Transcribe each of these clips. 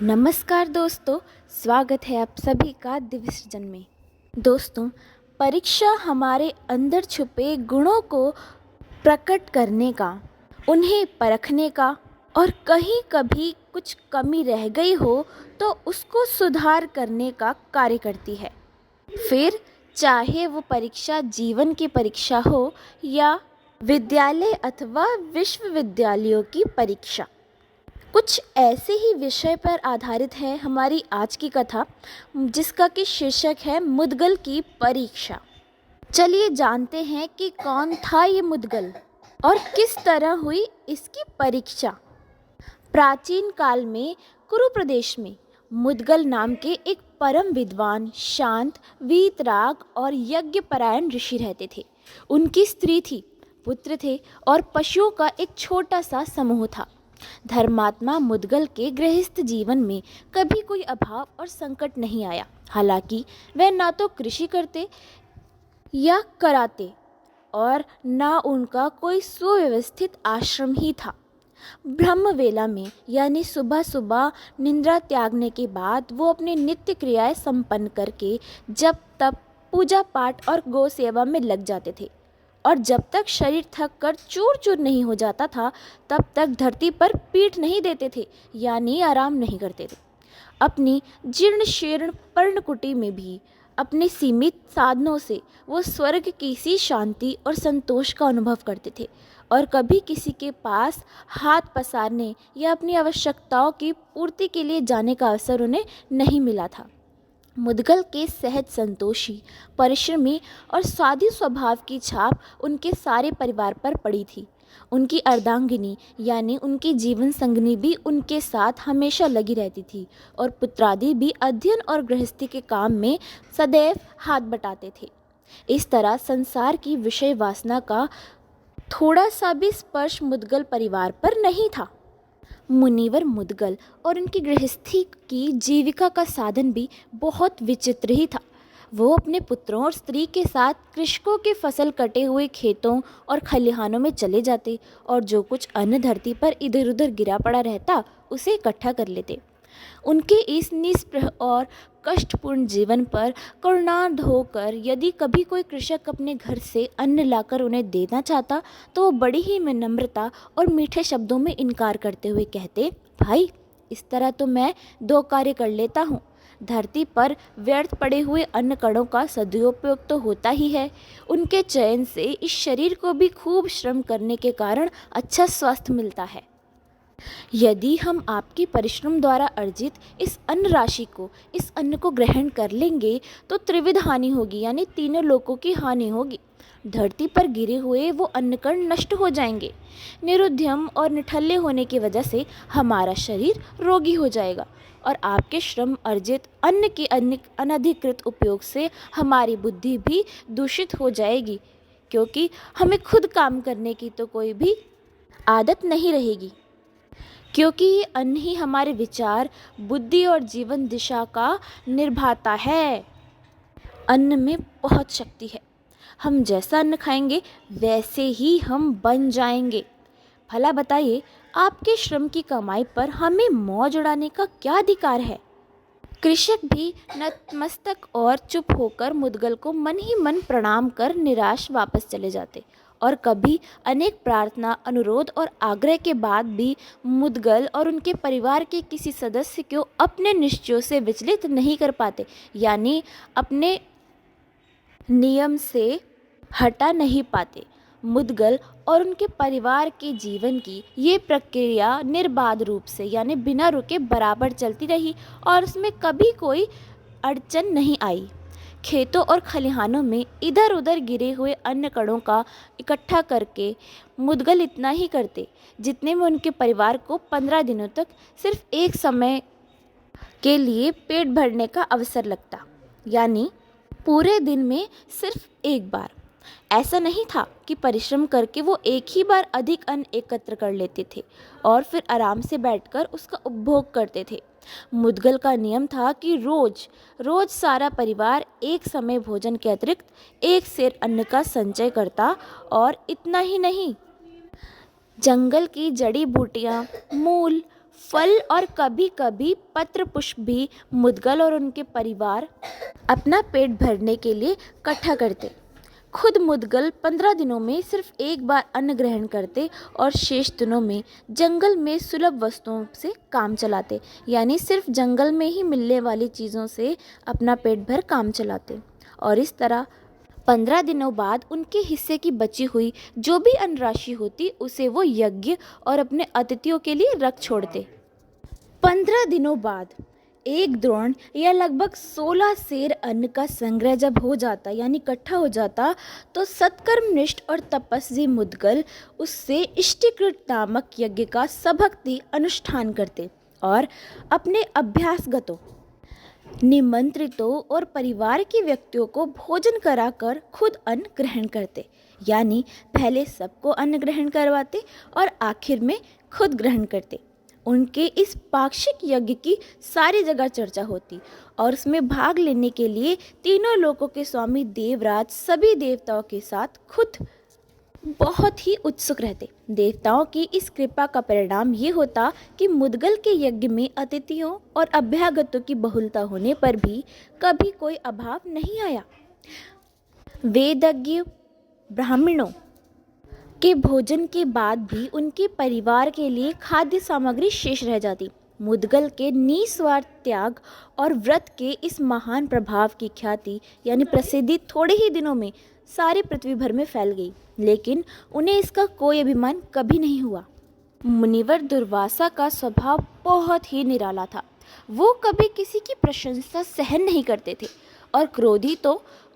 नमस्कार दोस्तों, स्वागत है आप सभी का दिव्य सृजन में। दोस्तों, परीक्षा हमारे अंदर छुपे गुणों को प्रकट करने का, उन्हें परखने का और कहीं कभी कुछ कमी रह गई हो तो उसको सुधार करने का कार्य करती है। फिर चाहे वो परीक्षा जीवन की परीक्षा हो या विद्यालय अथवा विश्वविद्यालयों की परीक्षा। कुछ ऐसे ही विषय पर आधारित है हमारी आज की कथा, जिसका कि शीर्षक है मुद्गल की परीक्षा। चलिए जानते हैं कि कौन था ये मुद्गल और किस तरह हुई इसकी परीक्षा। प्राचीन काल में कुरु प्रदेश में मुद्गल नाम के एक परम विद्वान, शांत, वीतराग और यज्ञपरायण ऋषि रहते थे। उनकी स्त्री थी, पुत्र थे और पशुओं का एक छोटा सा समूह था। धर्मात्मा मुद्गल के गृहस्थ जीवन में कभी कोई अभाव और संकट नहीं आया। हालांकि वह ना तो कृषि करते या कराते और ना उनका कोई सुव्यवस्थित आश्रम ही था। ब्रह्म वेला में यानी सुबह सुबह निद्रा त्यागने के बाद वो अपनी नित्य क्रियाएं संपन्न करके जब तब पूजा पाठ और गौ सेवा में लग जाते थे और जब तक शरीर थक कर चूर चूर नहीं हो जाता था तब तक धरती पर पीठ नहीं देते थे, यानी आराम नहीं करते थे। अपनी जीर्ण शीर्ण पर्णकुटी में भी अपने सीमित साधनों से वो स्वर्ग की सी शांति और संतोष का अनुभव करते थे और कभी किसी के पास हाथ पसारने या अपनी आवश्यकताओं की पूर्ति के लिए जाने का अवसर उन्हें नहीं मिला था। मुद्गल के सहज संतोषी, परिश्रमी और साधी स्वभाव की छाप उनके सारे परिवार पर पड़ी थी। उनकी अर्धांगिनी यानी उनकी जीवन संगिनी भी उनके साथ हमेशा लगी रहती थी और पुत्रादि भी अध्ययन और गृहस्थी के काम में सदैव हाथ बटाते थे। इस तरह संसार की विषय वासना का थोड़ा सा भी स्पर्श मुद्गल परिवार पर नहीं था। मुनिवर मुद्गल और उनकी गृहस्थी की जीविका का साधन भी बहुत विचित्र ही था। वो अपने पुत्रों और स्त्री के साथ कृषकों के फसल कटे हुए खेतों और खलिहानों में चले जाते और जो कुछ अन्न धरती पर इधर उधर गिरा पड़ा रहता उसे इकट्ठा कर लेते। उनके इस निस्पृह और कष्टपूर्ण जीवन पर करुणार्ध होकर यदि कभी कोई कृषक अपने घर से अन्न लाकर उन्हें देना चाहता तो वो बड़ी ही विनम्रता और मीठे शब्दों में इनकार करते हुए कहते, भाई इस तरह तो मैं दो कार्य कर लेता हूँ। धरती पर व्यर्थ पड़े हुए अन्न कणों का सदुपयोग तो होता ही है, उनके चयन से इस शरीर को भी खूब श्रम करने के कारण अच्छा स्वास्थ्य मिलता है। यदि हम आपके परिश्रम द्वारा अर्जित इस अन्न को ग्रहण कर लेंगे तो त्रिविध हानि होगी, यानी तीनों लोकों की हानि होगी। धरती पर गिरे हुए वो अन्नकण नष्ट हो जाएंगे। निरुद्यम और निठल्ले होने की वजह से हमारा शरीर रोगी हो जाएगा और आपके श्रम अर्जित अन्न के अनधिकृत उपयोग से हमारी बुद्धि भी दूषित हो जाएगी, क्योंकि हमें खुद काम करने की तो कोई भी आदत नहीं रहेगी, क्योंकि ये अन्न ही हमारे विचार, बुद्धि और जीवन दिशा का निर्माता है। अन्न में बहुत शक्ति है। हम जैसा अन्न खाएंगे वैसे ही हम बन जाएंगे। भला बताइए, आपके श्रम की कमाई पर हमें मौज उड़ाने का क्या अधिकार है? कृषक भी नतमस्तक और चुप होकर मुद्गल को मन ही मन प्रणाम कर निराश वापस चले जाते और कभी अनेक प्रार्थना, अनुरोध और आग्रह के बाद भी मुद्गल और उनके परिवार के किसी सदस्य को अपने निश्चयों से विचलित नहीं कर पाते, यानी अपने नियम से हटा नहीं पाते। मुद्गल और उनके परिवार के जीवन की ये प्रक्रिया निर्बाध रूप से यानी बिना रुके बराबर चलती रही और उसमें कभी कोई अड़चन नहीं आई। खेतों और खलिहानों में इधर उधर गिरे हुए अन्न कणों का इकट्ठा करके मुद्गल इतना ही करते जितने में उनके परिवार को 15 दिनों तक सिर्फ एक समय के लिए पेट भरने का अवसर लगता, यानी पूरे दिन में सिर्फ एक बार। ऐसा नहीं था कि परिश्रम करके वो एक ही बार अधिक अन्न एकत्र कर लेते थे और फिर आराम से बैठकर उसका उपभोग करते थे। मुद्गल का नियम था कि रोज रोज सारा परिवार एक समय भोजन के अतिरिक्त एक सेर अन्न का संचय करता और इतना ही नहीं, जंगल की जड़ी बूटियाँ, मूल, फल और कभी कभी पत्र पुष्प भी मुद्गल और उनके परिवार अपना पेट भरने के लिए इकट्ठा करते। खुद मुद्गल 15 दिनों में सिर्फ एक बार अन्न ग्रहण करते और शेष दिनों में जंगल में सुलभ वस्तुओं से काम चलाते, यानी सिर्फ जंगल में ही मिलने वाली चीज़ों से अपना पेट भर काम चलाते। और इस तरह 15 दिनों बाद उनके हिस्से की बची हुई जो भी अन्न राशि होती उसे वो यज्ञ और अपने अतिथियों के लिए रख छोड़ते। 15 दिनों बाद एक द्रोण या लगभग 16 सेर अन्न का संग्रह जब हो जाता यानी इकट्ठा हो जाता, तो सत्कर्मनिष्ठ और तपस्वी मुद्गल उससे इष्टिकृत नामक यज्ञ का सभक्ति अनुष्ठान करते और अपने अभ्यासगतों, निमंत्रितों और परिवार के व्यक्तियों को भोजन कराकर खुद अन्न ग्रहण करते, यानी पहले सबको अन्न ग्रहण करवाते और आखिर में खुद ग्रहण करते। उनके इस पाक्षिक यज्ञ की सारी जगह चर्चा होती और उसमें भाग लेने के लिए तीनों लोकों के स्वामी देवराज सभी देवताओं के साथ खुद बहुत ही उत्सुक रहते। देवताओं की इस कृपा का परिणाम ये होता कि मुद्गल के यज्ञ में अतिथियों और अभ्यागतों की बहुलता होने पर भी कभी कोई अभाव नहीं आया। वेदज्ञ ब्राह्मणों के भोजन के बाद भी उनके परिवार के लिए खाद्य सामग्री शेष रह जाती। मुद्गल के निस्वार्थ त्याग और व्रत के इस महान प्रभाव की ख्याति यानी प्रसिद्धि थोड़े ही दिनों में सारी पृथ्वी भर में फैल गई, लेकिन उन्हें इसका कोई अभिमान कभी नहीं हुआ। मुनिवर दुर्वासा का स्वभाव बहुत ही निराला था। वो कभी किसी की प्रशंसा सहन नहीं करते थे और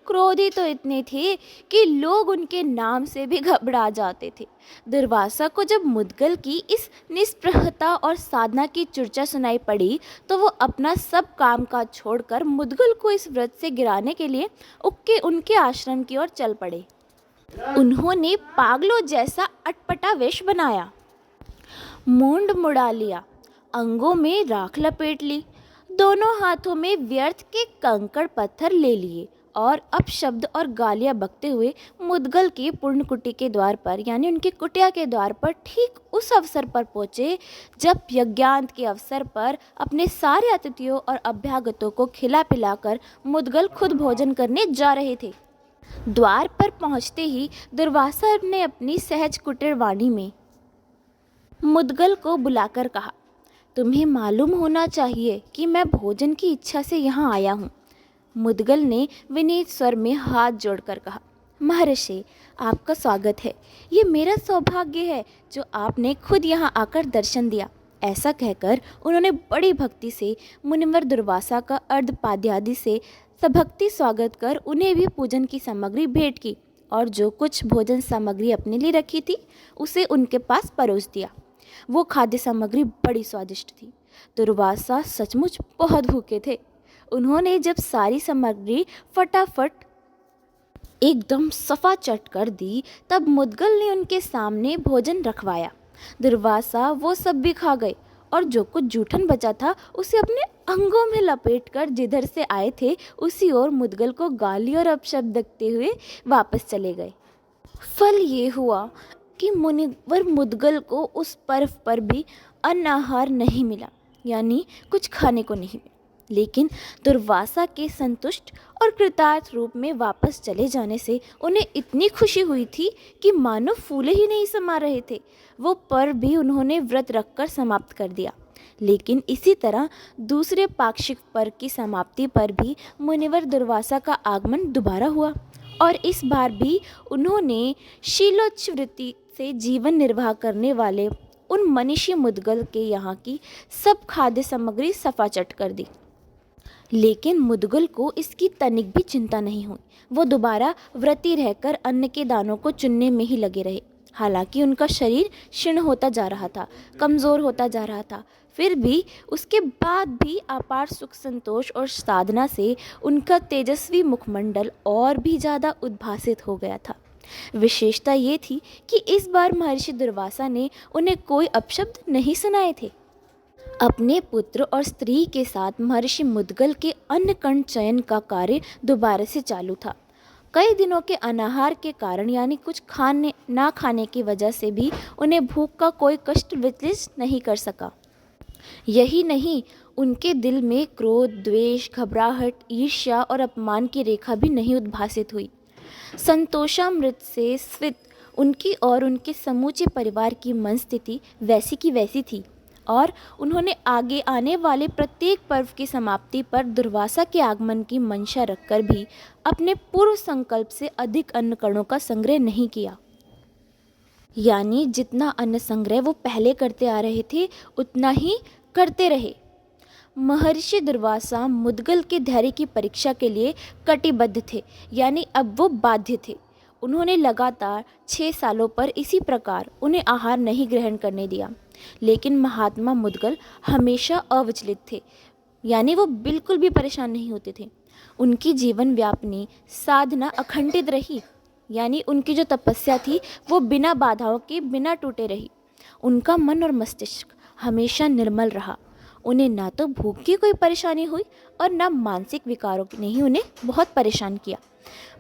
क्रोधी तो इतने थे कि लोग उनके नाम से भी घबरा जाते थे। दुर्वासा को जब मुद्गल की इस निस्पृहता और साधना की चर्चा सुनाई पड़ी, तो वो अपना सब काम काज छोड़कर मुद्गल को इस व्रत से गिराने के लिए उनके आश्रम की ओर चल पड़े। उन्होंने पागलों जैसा अटपटा वेश बनाया, मूंड मुड़ा लिया, अंगों में राख लपेट ली, दोनों हाथों में व्यर्थ के कंकड़ पत्थर ले लिए और अपशब्द और गालियां बकते हुए मुद्गल की पूर्णकुटी के द्वार पर यानी उनकी कुटिया के द्वार पर ठीक उस अवसर पर पहुँचे जब यज्ञांत के अवसर पर अपने सारे अतिथियों और अभ्यागतों को खिला पिलाकर मुद्गल खुद भोजन करने जा रहे थे। द्वार पर पहुँचते ही दुर्वासा ने अपनी सहज कुटिर वाणी में मुद्गल को बुलाकर कहा, तुम्हें मालूम होना चाहिए कि मैं भोजन की इच्छा से यहाँ आया हूँ। मुद्गल ने विनीत स्वर में हाथ जोड़कर कहा, महर्षि आपका स्वागत है। ये मेरा सौभाग्य है जो आपने खुद यहाँ आकर दर्शन दिया। ऐसा कहकर उन्होंने बड़ी भक्ति से मुनिवर दुर्वासा का अर्धपाद्यादि से सभक्ति स्वागत कर उन्हें भी पूजन की सामग्री भेंट की और जो कुछ भोजन सामग्री अपने लिए रखी थी उसे उनके पास परोस दिया। वो खाद्य सामग्री बड़ी स्वादिष्ट थी। दुर्वासा सचमुच बहुत भूखे थे। उन्होंने जब सारी सामग्री फटाफट एकदम सफा चट कर दी, तब मुद्गल ने उनके सामने भोजन रखवाया। दुर्वासा वो सब भी खा गए और जो कुछ जूठन बचा था उसे अपने अंगों में लपेटकर जिधर से आए थे उसी ओर मुद्गल को गाली और अपशब्द देते हुए वापस चले गए। फल ये हुआ कि मुनिवर मुद्गल को उस पर्व पर भी अन्न आहार नहीं मिला, यानी कुछ खाने को नहीं मिला। लेकिन दुर्वासा के संतुष्ट और कृतार्थ रूप में वापस चले जाने से उन्हें इतनी खुशी हुई थी कि मानो फूले ही नहीं समा रहे थे। वो पर्व भी उन्होंने व्रत रखकर समाप्त कर दिया। लेकिन इसी तरह दूसरे पाक्षिक पर्व की समाप्ति पर भी मुनिवर दुर्वासा का आगमन दोबारा हुआ और इस बार भी उन्होंने शीलोच्च वृत्ति से जीवन निर्वाह करने वाले उन मनीषी मुद्गल के यहाँ की सब खाद्य सामग्री सफाचट कर दी। लेकिन मुद्गल को इसकी तनिक भी चिंता नहीं हुई। वो दोबारा व्रती रहकर अन्न के दानों को चुनने में ही लगे रहे। हालांकि उनका शरीर क्षीण होता जा रहा था, कमज़ोर होता जा रहा था, फिर भी उसके बाद भी अपार सुख संतोष और साधना से उनका तेजस्वी मुखमंडल और भी ज़्यादा उद्भासित हो गया था। विशेषता ये थी कि इस बार महर्षि दुर्वासा ने उन्हें कोई अपशब्द नहीं सुनाए थे। अपने पुत्र और स्त्री के साथ महर्षि मुद्गल के अन्नकण चयन का कार्य दोबारा से चालू था। कई दिनों के अनाहार के कारण यानी कुछ खाने ना खाने की वजह से भी उन्हें भूख का कोई कष्ट विचलित नहीं कर सका। यही नहीं, उनके दिल में क्रोध, द्वेष, घबराहट, ईर्ष्या और अपमान की रेखा भी नहीं उद्भासित हुई। संतोषामृत से स्फीत उनकी और उनके समूचे परिवार की मन स्थिति वैसी की वैसी थी, और उन्होंने आगे आने वाले प्रत्येक पर्व की समाप्ति पर दुर्वासा के आगमन की मंशा रखकर भी अपने पूर्व संकल्प से अधिक अन्न कणों का संग्रह नहीं किया। यानी जितना अन्न संग्रह वो पहले करते आ रहे थे उतना ही करते रहे। महर्षि दुर्वासा मुद्गल के धैर्य की परीक्षा के लिए कटिबद्ध थे, यानी अब वो बाध्य थे। उन्होंने लगातार 6 सालों पर इसी प्रकार उन्हें आहार नहीं ग्रहण करने दिया, लेकिन महात्मा मुद्गल हमेशा अविचलित थे, यानी वो बिल्कुल भी परेशान नहीं होते थे। उनकी जीवन व्यापनी साधना अखंडित रही, यानी उनकी जो तपस्या थी वो बिना बाधाओं के, बिना टूटे रही। उनका मन और मस्तिष्क हमेशा निर्मल रहा। उन्हें ना तो भूख की कोई परेशानी हुई और ना मानसिक विकारों ने ही उन्हें बहुत परेशान किया।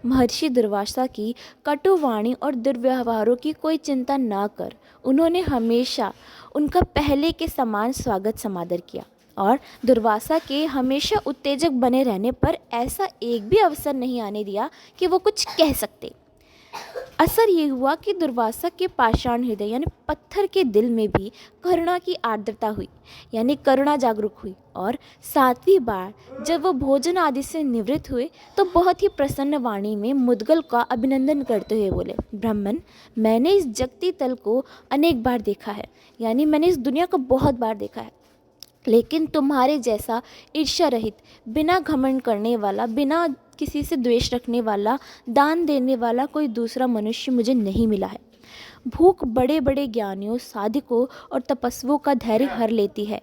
महर्षि दुर्वासा की कटुवाणी और दुर्व्यवहारों की कोई चिंता ना कर उन्होंने हमेशा उनका पहले के समान स्वागत समादर किया, और दुर्वासा के हमेशा उत्तेजक बने रहने पर ऐसा एक भी अवसर नहीं आने दिया कि वो कुछ कह सकते। असर ये हुआ कि दुर्वासा के पाषाण हृदय यानी पत्थर के दिल में भी करुणा की आर्द्रता हुई, यानी करुणा जागरूक हुई। और 7वीं बार जब वो भोजन आदि से निवृत्त हुए तो बहुत ही प्रसन्न वाणी में मुद्गल का अभिनंदन करते हुए बोले, ब्राह्मण, मैंने इस जगती तल को अनेक बार देखा है, यानी मैंने इस दुनिया को बहुत बार देखा है, लेकिन तुम्हारे जैसा ईर्ष्या रहित, बिना घमंड करने वाला, बिना किसी से द्वेष रखने वाला, दान देने वाला कोई दूसरा मनुष्य मुझे नहीं मिला है। भूख बड़े बड़े ज्ञानियों, साधकों और तपस्वियों का धैर्य हर लेती है।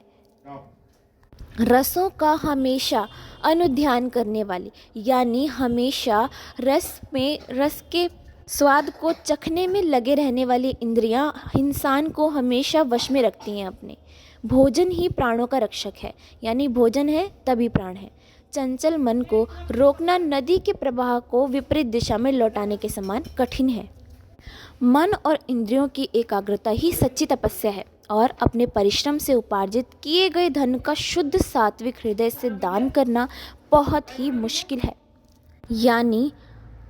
रसों का हमेशा अनुध्यान करने वाली, यानी हमेशा रस के स्वाद को चखने में लगे रहने वाली इंद्रियां इंसान को हमेशा वश में रखती हैं अपने। भोजन ही प्राणों का रक्षक है, यानी भोजन है तभी प्राण है। चंचल मन को रोकना नदी के प्रवाह को विपरीत दिशा में लौटाने के समान कठिन है। मन और इंद्रियों की एकाग्रता ही सच्ची तपस्या है, और अपने परिश्रम से उपार्जित किए गए धन का शुद्ध सात्विक हृदय से दान करना बहुत ही मुश्किल है। यानी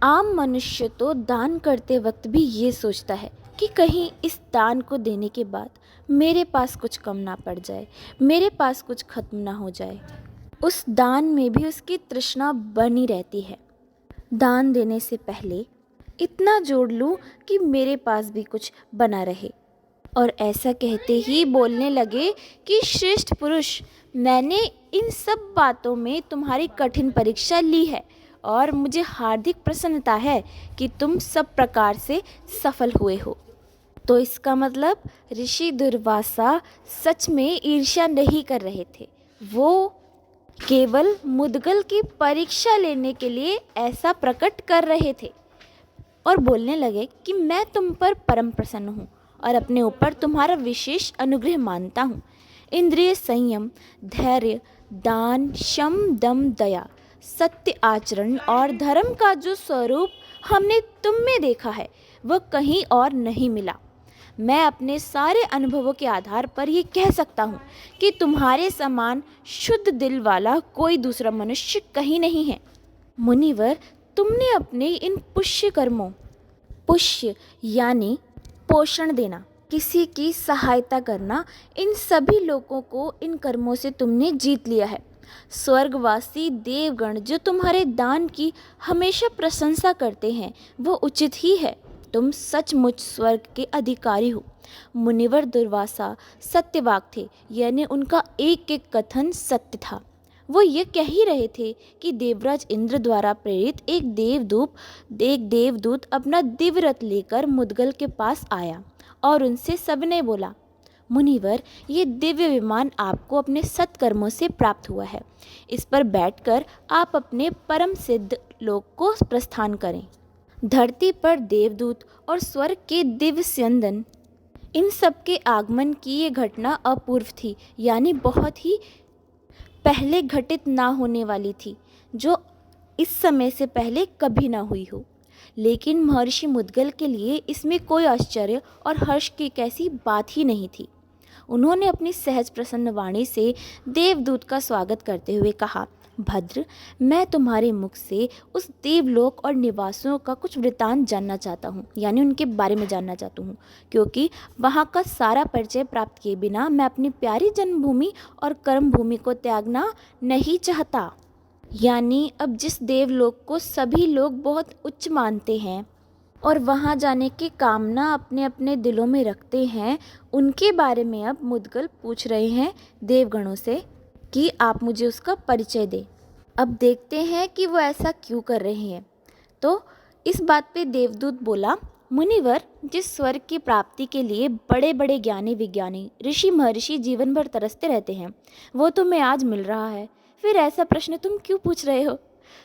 आम मनुष्य तो दान करते वक्त भी ये सोचता है कि कहीं इस दान को देने के बाद मेरे पास कुछ कम ना पड़ जाए, मेरे पास कुछ खत्म ना हो जाए। उस दान में भी उसकी तृष्णा बनी रहती है। दान देने से पहले इतना जोड़ लूँ कि मेरे पास भी कुछ बना रहे। और ऐसा कहते ही बोलने लगे कि श्रेष्ठ पुरुष, मैंने इन सब बातों में तुम्हारी कठिन परीक्षा ली है, और मुझे हार्दिक प्रसन्नता है कि तुम सब प्रकार से सफल हुए हो। तो इसका मतलब ऋषि दुर्वासा सच में ईर्ष्या नहीं कर रहे थे, वो केवल मुद्गल की परीक्षा लेने के लिए ऐसा प्रकट कर रहे थे। और बोलने लगे कि मैं तुम पर परम प्रसन्न हूँ और अपने ऊपर तुम्हारा विशेष अनुग्रह मानता हूँ। इंद्रिय संयम, धैर्य, दान, शम, दम, दया, सत्य आचरण और धर्म का जो स्वरूप हमने तुम में देखा है वह कहीं और नहीं मिला। मैं अपने सारे अनुभवों के आधार पर ये कह सकता हूँ कि तुम्हारे समान शुद्ध दिल वाला कोई दूसरा मनुष्य कहीं नहीं है। मुनिवर, तुमने अपने इन पुष्य कर्मों, पुष्य यानी पोषण देना, किसी की सहायता करना, इन सभी लोगों को इन कर्मों से तुमने जीत लिया है। स्वर्गवासी देवगण जो तुम्हारे दान की हमेशा प्रशंसा करते हैं वो उचित ही है। तुम सचमुच स्वर्ग के अधिकारी हो। मुनिवर दुर्वासा सत्यवाक थे, यानी उनका एक एक कथन सत्य था। वो ये कह ही रहे थे कि देवराज इंद्र द्वारा प्रेरित एक देवदूत अपना दिव्य रथ लेकर मुद्गल के पास आया और उनसे सबने बोला, मुनिवर, ये दिव्य विमान आपको अपने सत्कर्मों से प्राप्त हुआ है। इस पर बैठकर आप अपने परम सिद्ध लोक को प्रस्थान करें। धरती पर देवदूत और स्वर्ग के दिव्य स्यंदन, इन सब के आगमन की ये घटना अपूर्व थी, यानी बहुत ही पहले घटित ना होने वाली थी, जो इस समय से पहले कभी ना हुई हो। लेकिन महर्षि मुद्गल के लिए इसमें कोई आश्चर्य और हर्ष की कैसी बात ही नहीं थी। उन्होंने अपनी सहज प्रसन्न वाणी से देवदूत का स्वागत करते हुए कहा, भद्र, मैं तुम्हारे मुख से उस देवलोक और निवासियों का कुछ वृतांत जानना चाहता हूँ, यानी उनके बारे में जानना चाहता हूँ, क्योंकि वहाँ का सारा परिचय प्राप्त किए बिना मैं अपनी प्यारी जन्मभूमि और कर्मभूमि को त्यागना नहीं चाहता। यानी अब जिस देवलोक को सभी लोग बहुत उच्च मानते हैं और वहाँ जाने की कामना अपने अपने दिलों में रखते हैं, उनके बारे में अब मुद्गल पूछ रहे हैं देवगणों से कि आप मुझे उसका परिचय दें। अब देखते हैं कि वो ऐसा क्यों कर रहे हैं। तो इस बात पे देवदूत बोला, मुनिवर, जिस स्वर्ग की प्राप्ति के लिए बड़े बड़े ज्ञानी विज्ञानी ऋषि महर्षि जीवन भर तरसते रहते हैं, वो तुम्हें आज मिल रहा है, फिर ऐसा प्रश्न तुम क्यों पूछ रहे हो?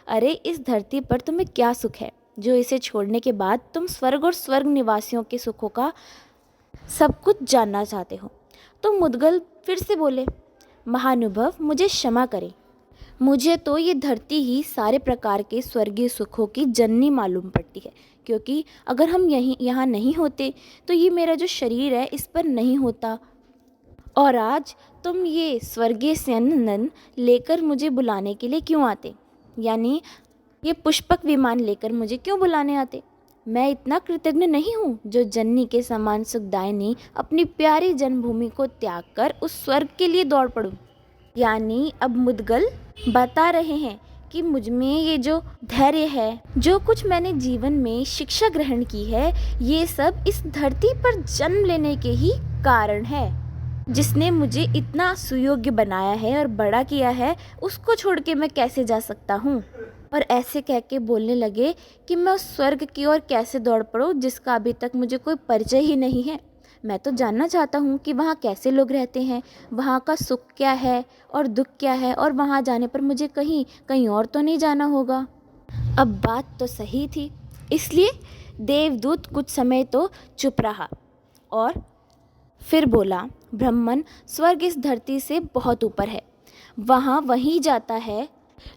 अरे इस धरती पर तुम्हें क्या सुख है जो इसे छोड़ने के बाद तुम स्वर्ग और स्वर्ग निवासियों के सुखों का सब कुछ जानना चाहते हो? तो मुद्गल फिर से बोले, महानुभव, मुझे क्षमा करें, मुझे तो ये धरती ही सारे प्रकार के स्वर्गीय सुखों की जननी मालूम पड़ती है, क्योंकि अगर हम यहाँ नहीं होते तो ये मेरा जो शरीर है इस पर नहीं होता। और आज तुम ये स्वर्गीय स्यंदन लेकर मुझे बुलाने के लिए क्यों आते? यानी ये पुष्पक विमान लेकर मुझे क्यों बुलाने आते? मैं इतना कृतज्ञ नहीं हूँ जो जननी के समान सुखदायिनी अपनी प्यारी जन्मभूमि को त्याग कर उस स्वर्ग के लिए दौड़ पड़ूँ। यानी अब मुद्गल बता रहे हैं कि मुझ में ये जो धैर्य है, जो कुछ मैंने जीवन में शिक्षा ग्रहण की है, ये सब इस धरती पर जन्म लेने के ही कारण है। जिसने मुझे इतना सुयोग्य बनाया है और बड़ा किया है, उसको छोड़ के मैं कैसे जा सकता हूँ? और ऐसे कह के बोलने लगे कि मैं उस स्वर्ग की ओर कैसे दौड़ पड़ूँ जिसका अभी तक मुझे कोई परिचय ही नहीं है। मैं तो जानना चाहता हूँ कि वहाँ कैसे लोग रहते हैं, वहाँ का सुख क्या है और दुख क्या है, और वहाँ जाने पर मुझे कहीं और तो नहीं जाना होगा। अब बात तो सही थी, इसलिए देवदूत कुछ समय तो चुप रहा और फिर बोला, ब्रह्मन, स्वर्ग इस धरती से बहुत ऊपर है। वहाँ वही जाता है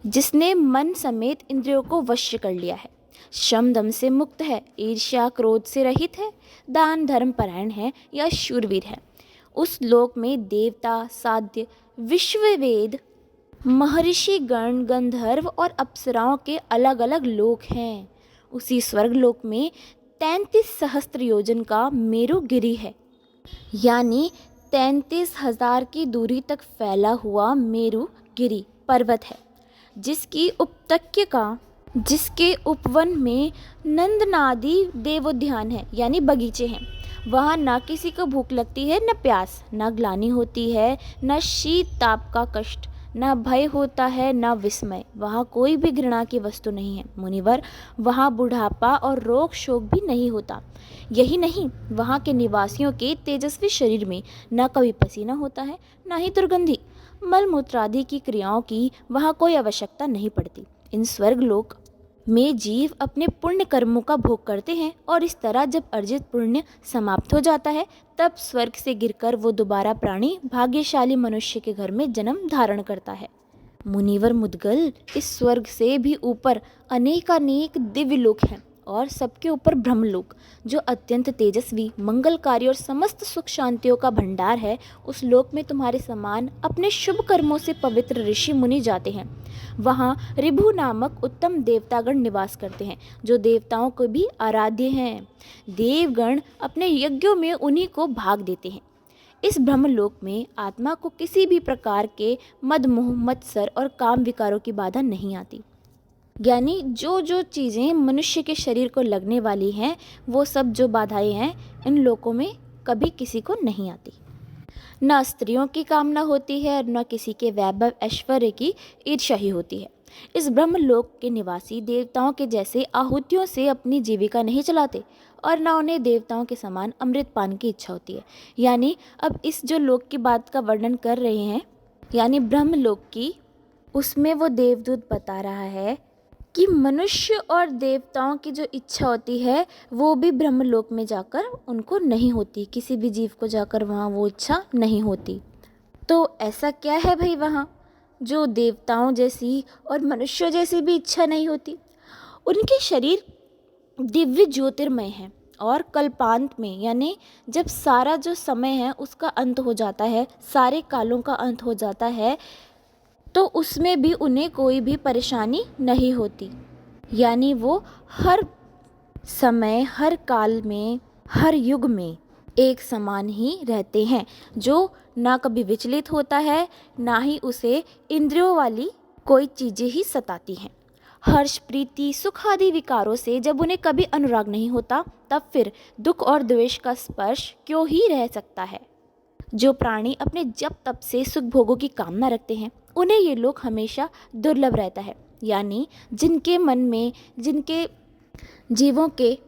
जिसने मन समेत इंद्रियों को वश कर लिया है, श्रम दम से मुक्त है, ईर्ष्या क्रोध से रहित है, दान धर्म परायण है या शूरवीर है। उस लोक में देवता, साध्य, विश्ववेद, महर्षि गण, गंधर्व और अप्सराओं के अलग अलग लोक हैं। उसी स्वर्ग लोक में 33 सहस्त्र योजन का मेरुगिरि है, यानी 33,000 की दूरी तक फैला हुआ मेरुगिरि पर्वत है, जिसके उपवन में नंदनादि देवोद्यान है, यानी बगीचे हैं। वहाँ ना किसी को भूख लगती है, न प्यास, न ग्लानि होती है, न शीत ताप का कष्ट, न भय होता है, न विस्मय। वहाँ कोई भी घृणा की वस्तु नहीं है मुनिवर। वहाँ बुढ़ापा और रोग शोक भी नहीं होता। यही नहीं, वहाँ के निवासियों के तेजस्वी शरीर में न कभी पसीना होता है, न ही दुर्गंधी। मलमूत्र आदि की क्रियाओं की वहाँ कोई आवश्यकता नहीं पड़ती। इन स्वर्ग लोक में जीव अपने पुण्य कर्मों का भोग करते हैं और इस तरह जब अर्जित पुण्य समाप्त हो जाता है, तब स्वर्ग से गिरकर वो दोबारा प्राणी भाग्यशाली मनुष्य के घर में जन्म धारण करता है। मुनिवर मुद्गल, इस स्वर्ग से भी ऊपर अनेकानेक दिव्य लोक हैं और सबके ऊपर ब्रह्मलोक, जो अत्यंत तेजस्वी, मंगलकारी और समस्त सुख शांतियों का भंडार है। उस लोक में तुम्हारे समान अपने शुभ कर्मों से पवित्र ऋषि मुनि जाते हैं। वहाँ ऋभु नामक उत्तम देवतागण निवास करते हैं, जो देवताओं को भी आराध्य हैं। देवगण अपने यज्ञों में उन्हीं को भाग देते हैं। इस ब्रह्मलोक में आत्मा को किसी भी प्रकार के मद मोह, मत्सर और काम विकारों की बाधा नहीं आती। यानी जो जो चीज़ें मनुष्य के शरीर को लगने वाली हैं, वो सब जो बाधाएं हैं, इन लोकों में कभी किसी को नहीं आती। न स्त्रियों की कामना होती है, न किसी के वैभव ऐश्वर्य की ईर्ष्या ही होती है। इस ब्रह्मलोक के निवासी देवताओं के जैसे आहुतियों से अपनी जीविका नहीं चलाते और न उन्हें देवताओं के समान अमृत पान की इच्छा होती है। यानी अब इस जो लोक की बात का वर्णन कर रहे हैं, यानी ब्रह्मलोक की, उसमें वो देवदूत बता रहा है कि मनुष्य और देवताओं की जो इच्छा होती है वो भी ब्रह्मलोक में जाकर उनको नहीं होती। किसी भी जीव को जाकर वहाँ वो इच्छा नहीं होती। तो ऐसा क्या है भाई वहाँ जो देवताओं जैसी और मनुष्यों जैसी भी इच्छा नहीं होती? उनके शरीर दिव्य ज्योतिर्मय हैं और कल्पांत में, यानी जब सारा जो समय है उसका अंत हो जाता है, सारे कालों का अंत हो जाता है, तो उसमें भी उन्हें कोई भी परेशानी नहीं होती। यानी वो हर समय, हर काल में, हर युग में एक समान ही रहते हैं, जो ना कभी विचलित होता है, ना ही उसे इंद्रियों वाली कोई चीज़ें ही सताती हैं। हर्ष, प्रीति, सुख आदि विकारों से जब उन्हें कभी अनुराग नहीं होता, तब फिर दुख और द्वेष का स्पर्श क्यों ही रह सकता है। जो प्राणी अपने जप तप से सुख भोगों की कामना रखते हैं, उन्हें ये लोग हमेशा दुर्लभ रहता है। यानी जिनके मन में, जिनके जीवों के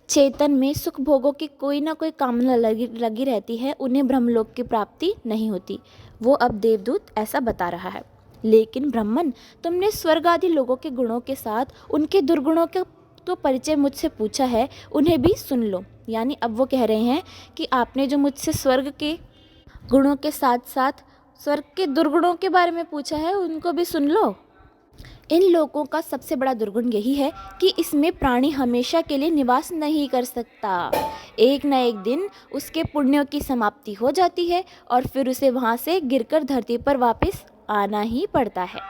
चेतन में सुख भोगों की कोई ना कोई कामना लगी रहती है, उन्हें ब्रह्मलोक की प्राप्ति नहीं होती। वो अब देवदूत ऐसा बता रहा है। लेकिन ब्राह्मण, तुमने स्वर्ग आदि लोगों के गुणों के साथ उनके दुर्गुणों का तो परिचय मुझसे पूछा है, उन्हें भी सुन लो। यानी अब वो कह रहे हैं कि आपने जो मुझसे स्वर्ग के गुणों के साथ साथ स्वर्ग के दुर्गुणों के बारे में पूछा है, उनको भी सुन लो। इन लोगों का सबसे बड़ा दुर्गुण यही है कि इसमें प्राणी हमेशा के लिए निवास नहीं कर सकता। एक न एक दिन उसके पुण्यों की समाप्ति हो जाती है और फिर उसे वहाँ से गिरकर धरती पर वापस आना ही पड़ता है।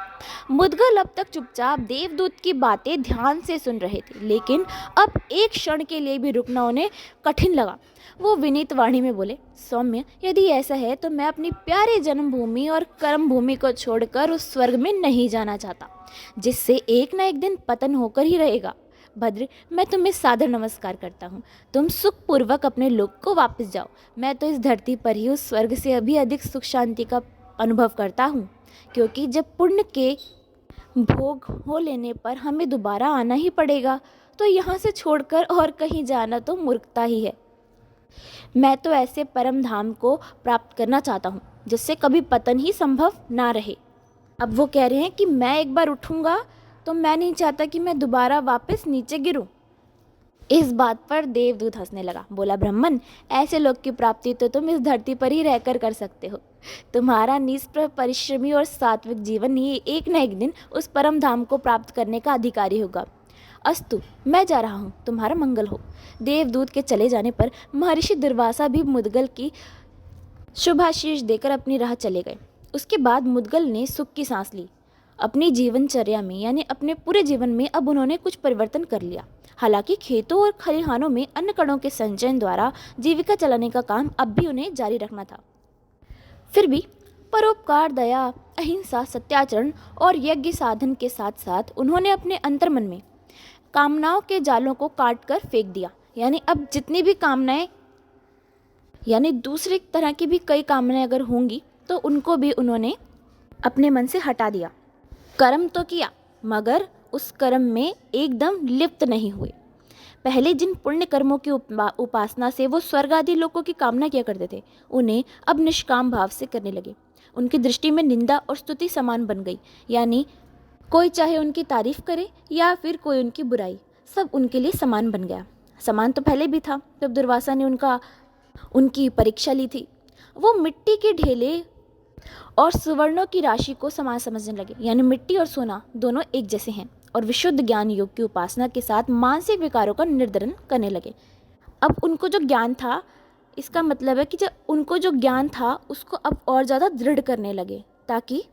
मुद्गल अब तक चुपचाप देवदूत की बातें ध्यान से सुन रहे थे, लेकिन अब एक क्षण के लिए भी रुकना उन्हें कठिन लगा। वो विनीत वाणी में बोले, सौम्य, यदि ऐसा है तो मैं अपनी प्यारी जन्मभूमि और कर्म भूमि को छोड़कर उस स्वर्ग में नहीं जाना चाहता, जिससे एक न एक दिन पतन होकर ही रहेगा। भद्र, मैं तुम्हें सादर नमस्कार करता हूँ। तुम सुखपूर्वक अपने लोक को वापस जाओ। मैं तो इस धरती पर ही उस स्वर्ग से अभी अधिक सुख शांति का अनुभव करता हूँ, क्योंकि जब पुण्य के भोग हो लेने पर हमें दोबारा आना ही पड़ेगा, तो यहाँ से छोड़कर और कहीं जाना तो मूर्खता ही है। मैं तो ऐसे परम धाम को प्राप्त करना चाहता हूँ जिससे कभी पतन ही संभव ना रहे। अब वो कह रहे हैं कि मैं एक बार उठूँगा तो मैं नहीं चाहता कि मैं दोबारा वापस नीचे गिरूँ। इस बात पर देवदूत हंसने लगा। बोला, ब्राह्मण, ऐसे लोग की प्राप्ति तो तुम इस धरती पर ही रहकर कर सकते हो। तुम्हारा निष्प्रभ, परिश्रमी और सात्विक जीवन ही एक न एक दिन उस परम धाम को प्राप्त करने का अधिकारी होगा। अस्तु, मैं जा रहा हूँ, तुम्हारा मंगल हो। देवदूत के चले जाने पर महर्षि दुर्वासा भी मुद्गल की शुभाशीष देकर अपनी राह चले गए। उसके बाद मुद्गल ने सुख की सांस ली। अपनी जीवनचर्या में, यानी अपने पूरे जीवन में अब उन्होंने कुछ परिवर्तन कर लिया। हालांकि खेतों और खलिहानों में अन्न कणों के संचयन द्वारा जीविका चलाने का काम अब भी उन्हें जारी रखना था। फिर भी परोपकार, दया, अहिंसा, सत्याचरण और यज्ञ साधन के साथ साथ उन्होंने अपने अंतर्मन में कामनाओं के जालों को काट कर फेंक दिया। यानी अब जितनी भी कामनाएं, यानी दूसरी तरह की भी कई कामनाएं अगर होंगी तो उनको भी उन्होंने अपने मन से हटा दिया। कर्म तो किया, मगर उस कर्म में एकदम लिप्त नहीं हुए। पहले जिन पुण्य कर्मों की उपासना से वो स्वर्ग आदि लोगों की कामना किया करते थे, उन्हें अब निष्काम भाव से करने लगे। उनकी दृष्टि में निंदा और स्तुति समान बन गई। यानी कोई चाहे उनकी तारीफ करे या फिर कोई उनकी बुराई, सब उनके लिए समान बन गया। समान तो पहले भी था, जब दुर्वासा ने उनकी परीक्षा ली थी। वो मिट्टी के ढेले और सुवर्णों की राशि को समान समझने लगे। यानी मिट्टी और सोना दोनों एक जैसे हैं, और विशुद्ध ज्ञान योग की उपासना के साथ मानसिक विकारों का निर्धारण करने लगे। अब उनको जो ज्ञान था, इसका मतलब है कि जब उनको जो ज्ञान था उसको अब और ज़्यादा दृढ़ करने लगे, ताकि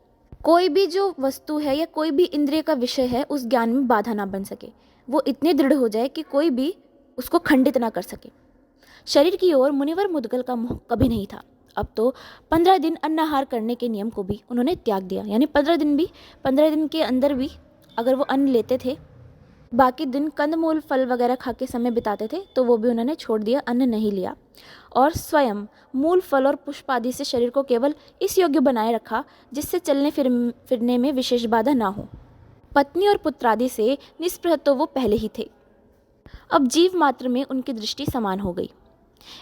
कोई भी जो वस्तु है या कोई भी इंद्रिय का विषय है उस ज्ञान में बाधा ना बन सके। वो इतने दृढ़ हो जाए कि कोई भी उसको खंडित ना कर सके। शरीर की ओर मुनिवर मुद्गल का मोह कभी नहीं था। अब तो 15 दिन अन्नाहार करने के नियम को भी उन्होंने त्याग दिया। यानी 15 दिन के अंदर भी अगर वो अन्न लेते थे, बाकी दिन कंदमूल, फल वगैरह खा के समय बिताते थे, तो वो भी उन्होंने छोड़ दिया, अन्न नहीं लिया। और स्वयं मूल, फल और पुष्प आदि से शरीर को केवल इस योग्य बनाए रखा जिससे चलने फिरने में विशेष बाधा ना हो। पत्नी और पुत्रादि से निस्पृह तो वो पहले ही थे। अब जीव मात्र में उनकी दृष्टि समान हो गई।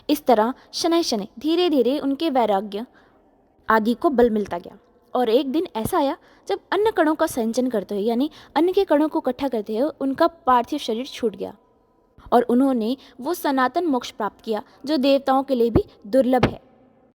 इस तरह शनैः शनैः धीरे धीरे उनके वैराग्य आदि को बल मिलता गया। और एक दिन ऐसा आया जब अन्न कणों का संचयन करते हुए, यानी अन्न के कणों को इकट्ठा करते हुए उनका पार्थिव शरीर छूट गया और उन्होंने वो सनातन मोक्ष प्राप्त किया जो देवताओं के लिए भी दुर्लभ है।